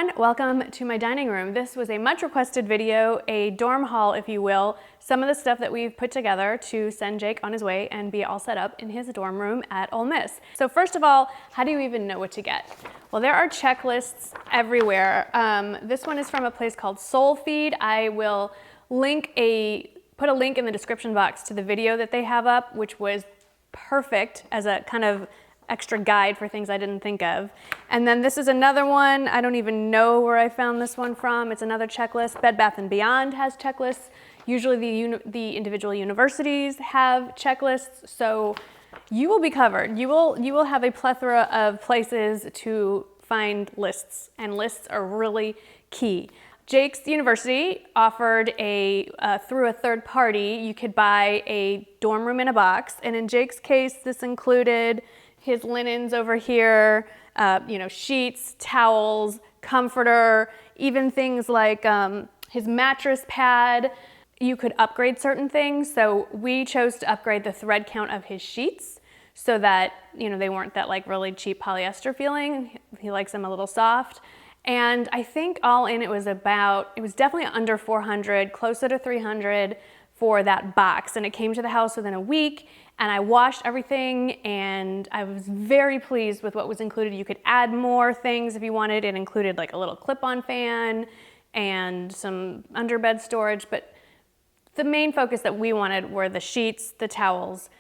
everyone, welcome to my dining room. This was a much requested video, a dorm haul if you will, some of the stuff that we've put together to send Jake on his way and be all set up in his dorm room at Ole Miss. So first of all, how do you even know what to get? Well, there are checklists everywhere. This one is from a place called Soul Feed. I will put a link in the description box to the video that they have up, which was perfect as a kind of extra guide for things I didn't think of. And then this is another one. I don't even know where I found this one from. It's another checklist. Bed Bath & Beyond has checklists. Usually the individual universities have checklists, so you will be covered. You will have a plethora of places to find lists, and lists are really key. Jake's university offered through a third party, you could buy a dorm room in a box, and in Jake's case, this included his linens over here, sheets, towels, comforter, even things like his mattress pad. You could upgrade certain things. So we chose to upgrade the thread count of his sheets so that, they weren't that like really cheap polyester feeling. He likes them a little soft. And I think all in it was definitely under 400, closer to 300 for that box. And it came to the house within a week. And I washed everything and I was very pleased with what was included. You could add more things if you wanted. It included like a little clip-on fan and some underbed storage, but the main focus that we wanted were the sheets, the towels,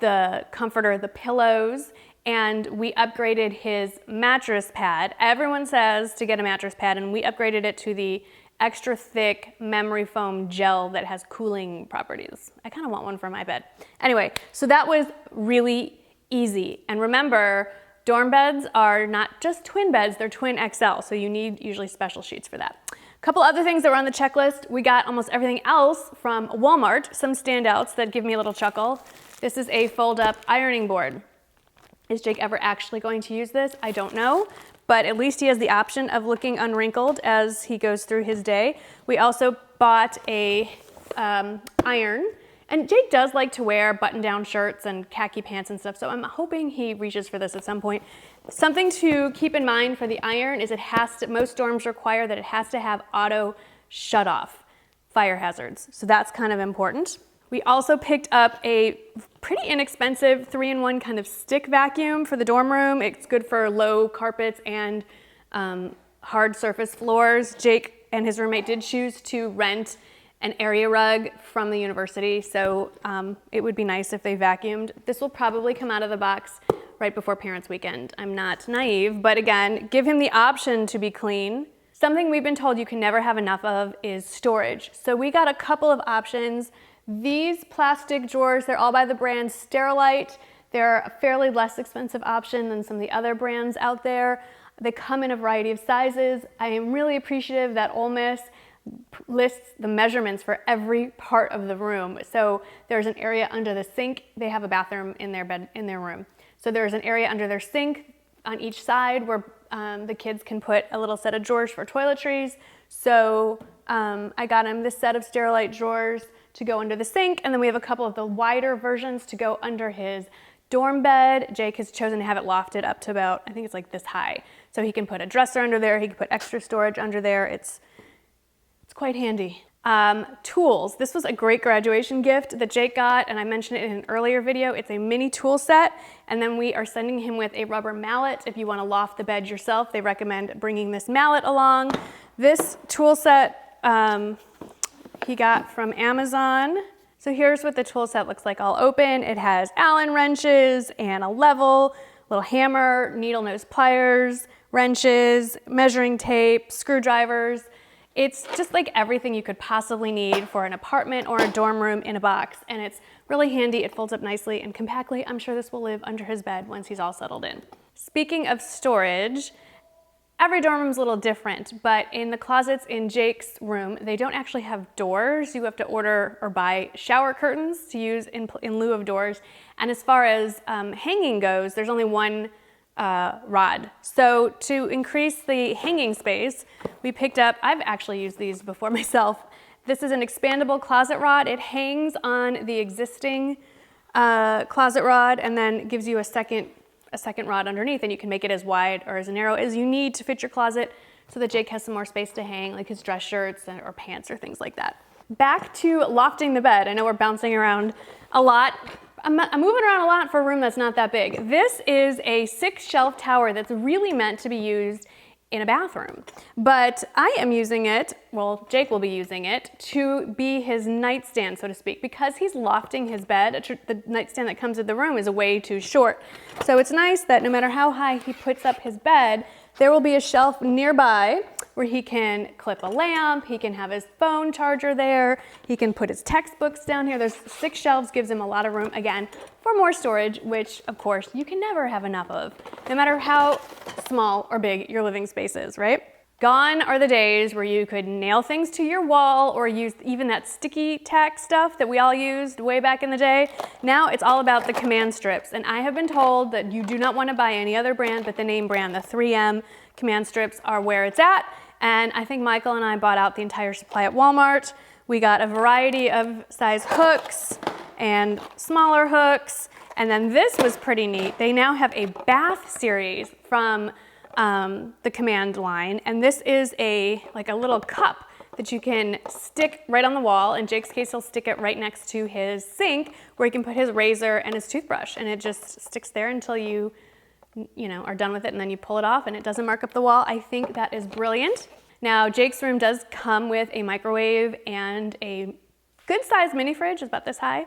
the comforter, the pillows, and we upgraded his mattress pad. Everyone says to get a mattress pad, and we upgraded it to the extra thick memory foam gel that has cooling properties. I kind of want one for my bed. Anyway, so that was really easy. And remember, dorm beds are not just twin beds, they're twin XL, so you need usually special sheets for that. A couple other things that were on the checklist. We got almost everything else from Walmart, some standouts that give me a little chuckle. This is a fold-up ironing board. Is Jake ever actually going to use this? I don't know. But at least he has the option of looking unwrinkled as he goes through his day. We also bought a iron, and Jake does like to wear button-down shirts and khaki pants and stuff, so I'm hoping he reaches for this at some point. Something to keep in mind for the iron is most dorms require that it has to have auto shut-off fire hazards, so that's kind of important. We also picked up a pretty inexpensive 3-in-1 kind of stick vacuum for the dorm room. It's good for low carpets and hard surface floors. Jake and his roommate did choose to rent an area rug from the university, so it would be nice if they vacuumed. This will probably come out of the box right before Parents' Weekend. I'm not naive, but again, give him the option to be clean. Something we've been told you can never have enough of is storage. So we got a couple of options. These plastic drawers, they're all by the brand Sterilite. They're a fairly less expensive option than some of the other brands out there. They come in a variety of sizes. I am really appreciative that Ole Miss lists the measurements for every part of the room. So there's an area under the sink. They have a bathroom in their room. So there's an area under their sink on each side where the kids can put a little set of drawers for toiletries. So I got him this set of Sterilite drawers to go under the sink, and then we have a couple of the wider versions to go under his dorm bed. Jake has chosen to have it lofted up to about, I think it's like this high. So he can put a dresser under there, he can put extra storage under there. It's quite handy. Tools. This was a great graduation gift that Jake got, and I mentioned it in an earlier video. It's a mini tool set, and then we are sending him with a rubber mallet. If you want to loft the bed yourself, they recommend bringing this mallet along. This tool set, he got from Amazon. So here's what the tool set looks like all open. It has Allen wrenches and a level, little hammer, needle nose pliers, wrenches, measuring tape, screwdrivers. It's just like everything you could possibly need for an apartment or a dorm room in a box, and it's really handy. It folds up nicely and compactly. I'm sure this will live under his bed once he's all settled in. Speaking of storage, every dorm room's a little different, but in the closets in Jake's room, they don't actually have doors. You have to order or buy shower curtains to use in lieu of doors. And as far as hanging goes, there's only one rod. So to increase the hanging space, we picked up, I've actually used these before myself. This is an expandable closet rod. It hangs on the existing closet rod and then gives you a second a second rod underneath, and you can make it as wide or as narrow as you need to fit your closet so that Jake has some more space to hang like his dress shirts or pants or things like that. Back to lofting the bed. I know we're bouncing around a lot. I'm moving around a lot for a room that's not that big. This is a 6-shelf tower that's really meant to be used in a bathroom. But I am using it, well, Jake will be using it, to be his nightstand, so to speak. Because he's lofting his bed, the nightstand that comes with the room is way too short. So it's nice that no matter how high he puts up his bed, there will be a shelf nearby where he can clip a lamp, he can have his phone charger there, he can put his textbooks down here. There's 6 shelves, gives him a lot of room, again, for more storage, which of course you can never have enough of, no matter how small or big your living space is, right? Gone are the days where you could nail things to your wall or use even that sticky tack stuff that we all used way back in the day. Now it's all about the command strips, and I have been told that you do not want to buy any other brand but the name brand. The 3M command strips are where it's at, and I think Michael and I bought out the entire supply at Walmart. We got a variety of size hooks and smaller hooks, and then this was pretty neat. They now have a bath series from the command line, and this is like a little cup that you can stick right on the wall. In Jake's case, he'll stick it right next to his sink where he can put his razor and his toothbrush, and it just sticks there until you are done with it, and then you pull it off and it doesn't mark up the wall. I think that is brilliant. Now, Jake's room does come with a microwave and a good sized mini fridge, it's about this high.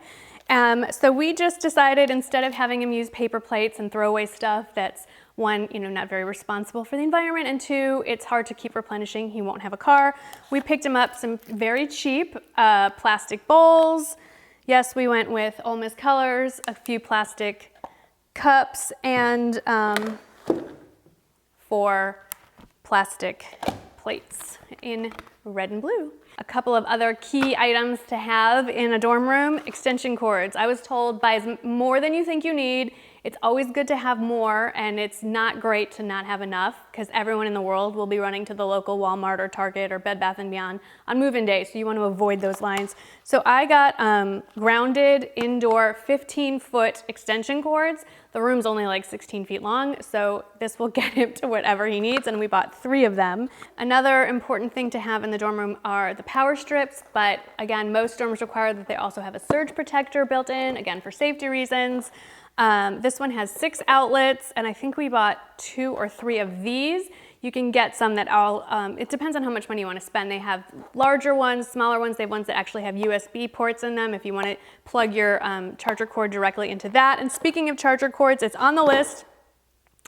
So we just decided, instead of having him use paper plates and throw away stuff that's, one, not very responsible for the environment, and 2, it's hard to keep replenishing. He won't have a car. We picked him up some very cheap plastic bowls. Yes, we went with Ole Miss colors, a few plastic cups, and 4 plastic plates in red and blue. A couple of other key items to have in a dorm room: extension cords. I was told buy more than you think you need. It's always good to have more, and it's not great to not have enough, because everyone in the world will be running to the local Walmart or Target or Bed Bath & Beyond on move-in day, so you want to avoid those lines. So I got grounded indoor 15-foot extension cords. The room's only like 16 feet long, so this will get him to whatever he needs, and we bought 3 of them. Another important thing to have in the dorm room are the power strips, but again, most dorms require that they also have a surge protector built in, again, for safety reasons. This one has 6 outlets, and I think we bought 2 or 3 of these. You can get some that it depends on how much money you want to spend. They have larger ones, smaller ones. They have ones that actually have USB ports in them if you want to plug your charger cord directly into that. And speaking of charger cords, it's on the list,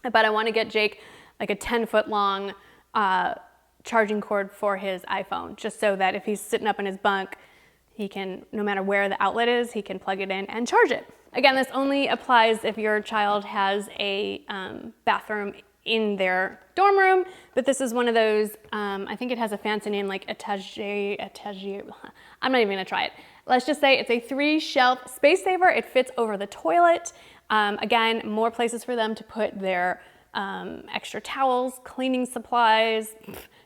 but I want to get Jake like a 10-foot long charging cord for his iPhone, just so that if he's sitting up in his bunk, he can, no matter where the outlet is, he can plug it in and charge it. Again, this only applies if your child has a bathroom in their dorm room, but this is one of those, I think it has a fancy name like étagère. I'm not even gonna try it. Let's just say it's a 3-shelf space saver. It fits over the toilet. Again, more places for them to put their extra towels, cleaning supplies,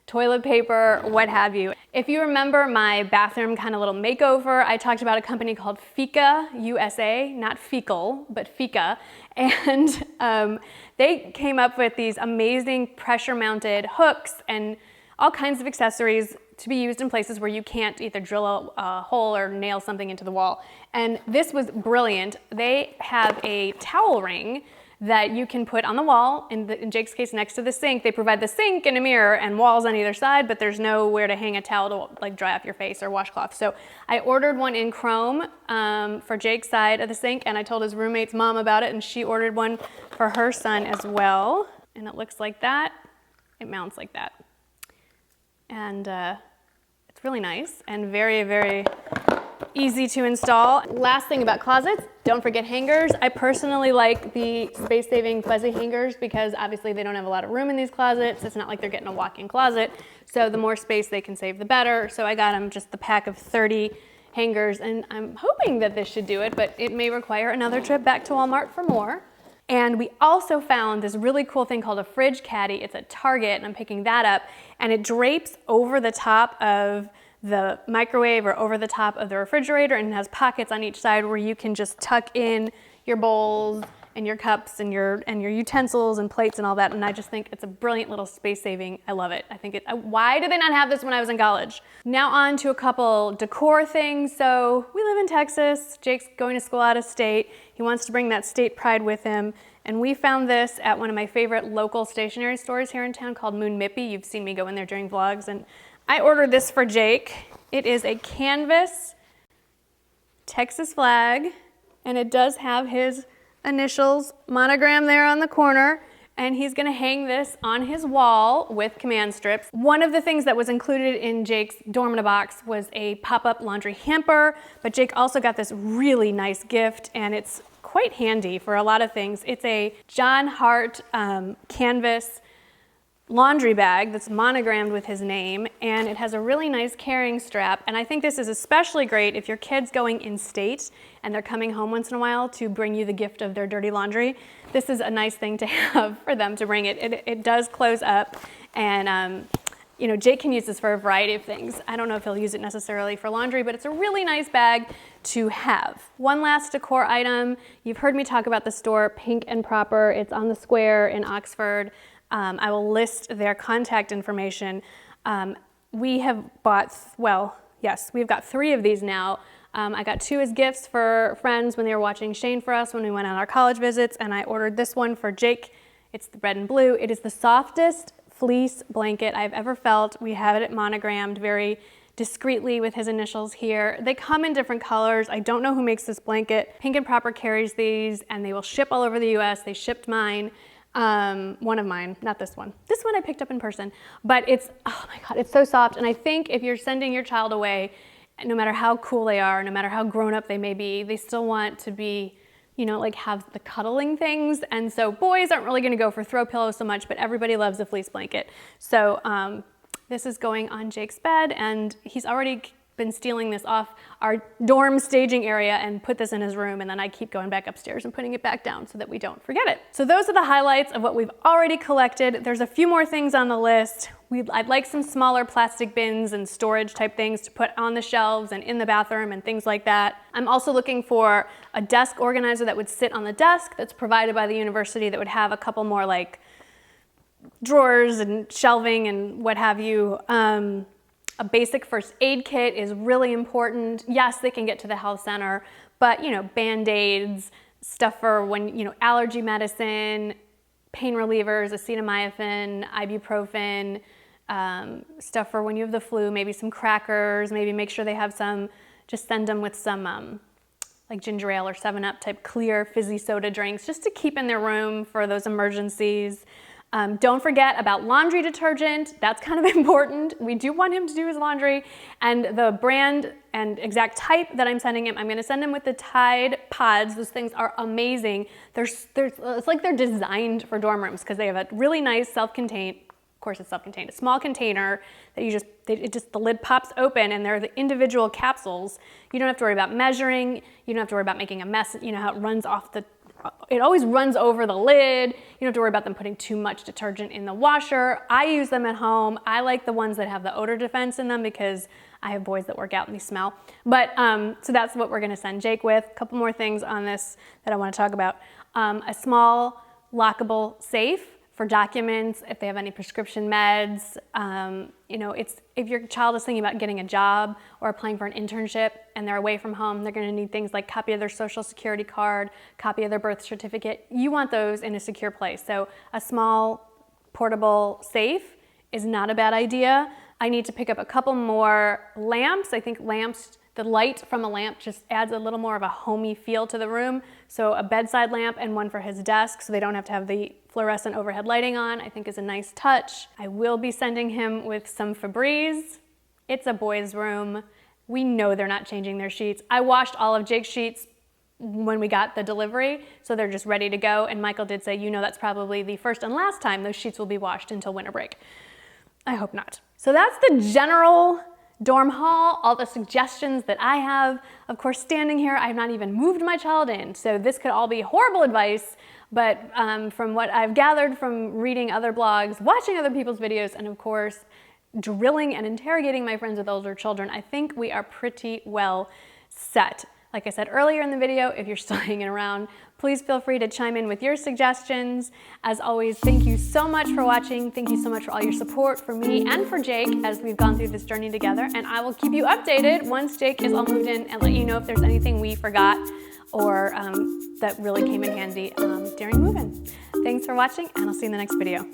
toilet paper, what have you. If you remember my bathroom kind of little makeover, I talked about a company called Fika USA, not fecal, but Fika. And they came up with these amazing pressure mounted hooks and all kinds of accessories to be used in places where you can't either drill a hole or nail something into the wall. And this was brilliant. They have a towel ring that you can put on the wall, in Jake's case next to the sink. They provide the sink and a mirror and walls on either side, but there's nowhere to hang a towel to like dry off your face or washcloth. So I ordered one in chrome for Jake's side of the sink, and I told his roommate's mom about it, and she ordered one for her son as well. And it looks like that. It mounts like that. And it's really nice and very, very easy to install. Last thing about closets, don't forget hangers. I personally like the space-saving fuzzy hangers because obviously they don't have a lot of room in these closets. It's not like they're getting a walk-in closet. So the more space they can save, the better. So I got them just the pack of 30 hangers, and I'm hoping that this should do it, but it may require another trip back to Walmart for more. And we also found this really cool thing called a fridge caddy. It's at Target, and I'm picking that up, and it drapes over the top of the microwave or over the top of the refrigerator, and it has pockets on each side where you can just tuck in your bowls and your cups and your utensils and plates and all that. And I just think it's a brilliant little space saving. I love it. I think why did they not have this when I was in college? Now on to a couple decor things. So we live in Texas. Jake's going to school out of state. He wants to bring that state pride with him. And we found this at one of my favorite local stationery stores here in town called Mippy. You've seen me go in there during vlogs. And I ordered this for Jake. It is a canvas Texas flag, and it does have his initials monogram there on the corner, and he's gonna hang this on his wall with command strips. One of the things that was included in Jake's Dorm in a Box was a pop-up laundry hamper, but Jake also got this really nice gift, and it's quite handy for a lot of things. It's a Jon Hart canvas laundry bag that's monogrammed with his name, and it has a really nice carrying strap. And I think this is especially great if your kid's going in state and they're coming home once in a while to bring you the gift of their dirty laundry. This is a nice thing to have for them to bring it. It does close up, and you know, Jake can use this for a variety of things. I don't know if he'll use it necessarily for laundry, but it's a really nice bag to have. One last decor item. You've heard me talk about the store Pink and Proper. It's on the square in Oxford. I will list their contact information. We have bought, well, yes, we've got 3 of these now. I got 2 as gifts for friends when they were watching Shane for us when we went on our college visits, and I ordered this one for Jake. It's the red and blue. It is the softest fleece blanket I've ever felt. We have it monogrammed very discreetly with his initials here. They come in different colors. I don't know who makes this blanket. Pink and Proper carries these, and they will ship all over the US. They shipped mine. One of mine, not this one. This one I picked up in person, but it's, oh my God, it's so soft. And I think if you're sending your child away, no matter how cool they are, no matter how grown up they may be, they still want to be, you know, like have the cuddling things. And so boys aren't really gonna go for throw pillows so much, but everybody loves a fleece blanket. So this is going on Jake's bed, and he's already been stealing this off our dorm staging area and put this in his room, and then I keep going back upstairs and putting it back down so that we don't forget it. So those are the highlights of what we've already collected. There's a few more things on the list. I'd like some smaller plastic bins and storage type things to put on the shelves and in the bathroom and things like that. I'm also looking for a desk organizer that would sit on the desk that's provided by the university that would have a couple more like drawers and shelving and what have you. A basic first aid kit is really important. Yes, they can get to the health center, but you know, Band-Aids, stuff for when, you know, allergy medicine, pain relievers, acetaminophen, ibuprofen, stuff for when you have the flu, maybe some crackers, maybe make sure they have some, just send them with some like ginger ale or 7-Up type clear fizzy soda drinks just to keep in their room for those emergencies. Don't forget about laundry detergent. That's kind of important. We do want him to do his laundry, and the brand and exact type that I'm sending him, I'm gonna send him with the Tide Pods. Those things are amazing. It's like they're designed for dorm rooms because they have a really nice self-contained, of course it's self-contained, a small container that the lid pops open, and they're the individual capsules. You don't have to worry about measuring. You don't have to worry about making a mess. You know how it runs off it always runs over the lid. You don't have to worry about them putting too much detergent in the washer. I use them at home. I like the ones that have the odor defense in them because I have boys that work out and they smell. But so that's what we're gonna send Jake with. A couple more things on this that I wanna talk about. A small lockable safe for documents, if they have any prescription meds. You know, if your child is thinking about getting a job or applying for an internship and they're away from home, they're gonna need things like copy of their social security card, copy of their birth certificate. You want those in a secure place. So a small portable safe is not a bad idea. I need to pick up a couple more lamps. I think lamps, the light from a lamp just adds a little more of a homey feel to the room. So a bedside lamp and one for his desk so they don't have to have the fluorescent overhead lighting on, I think is a nice touch. I will be sending him with some Febreze. It's a boys' room. We know they're not changing their sheets. I washed all of Jake's sheets when we got the delivery, so they're just ready to go. And Michael did say, you know, that's probably the first and last time those sheets will be washed until winter break. I hope not. So that's the general dorm haul, all the suggestions that I have. Of course, standing here, I have not even moved my child in, so this could all be horrible advice, but from what I've gathered from reading other blogs, watching other people's videos, and of course, drilling and interrogating my friends with older children, I think we are pretty well set. Like I said earlier in the video, if you're still hanging around, please feel free to chime in with your suggestions. As always, thank you so much for watching. Thank you so much for all your support for me and for Jake as we've gone through this journey together. And I will keep you updated once Jake is all moved in and let you know if there's anything we forgot or that really came in handy during move-in. Thanks for watching, and I'll see you in the next video.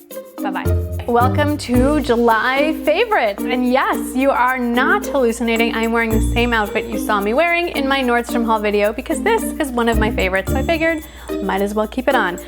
Bye-bye. Welcome to July favorites. And yes, you are not hallucinating. I'm wearing the same outfit you saw me wearing in my Nordstrom haul video because this is one of my favorites. So I figured might as well keep it on.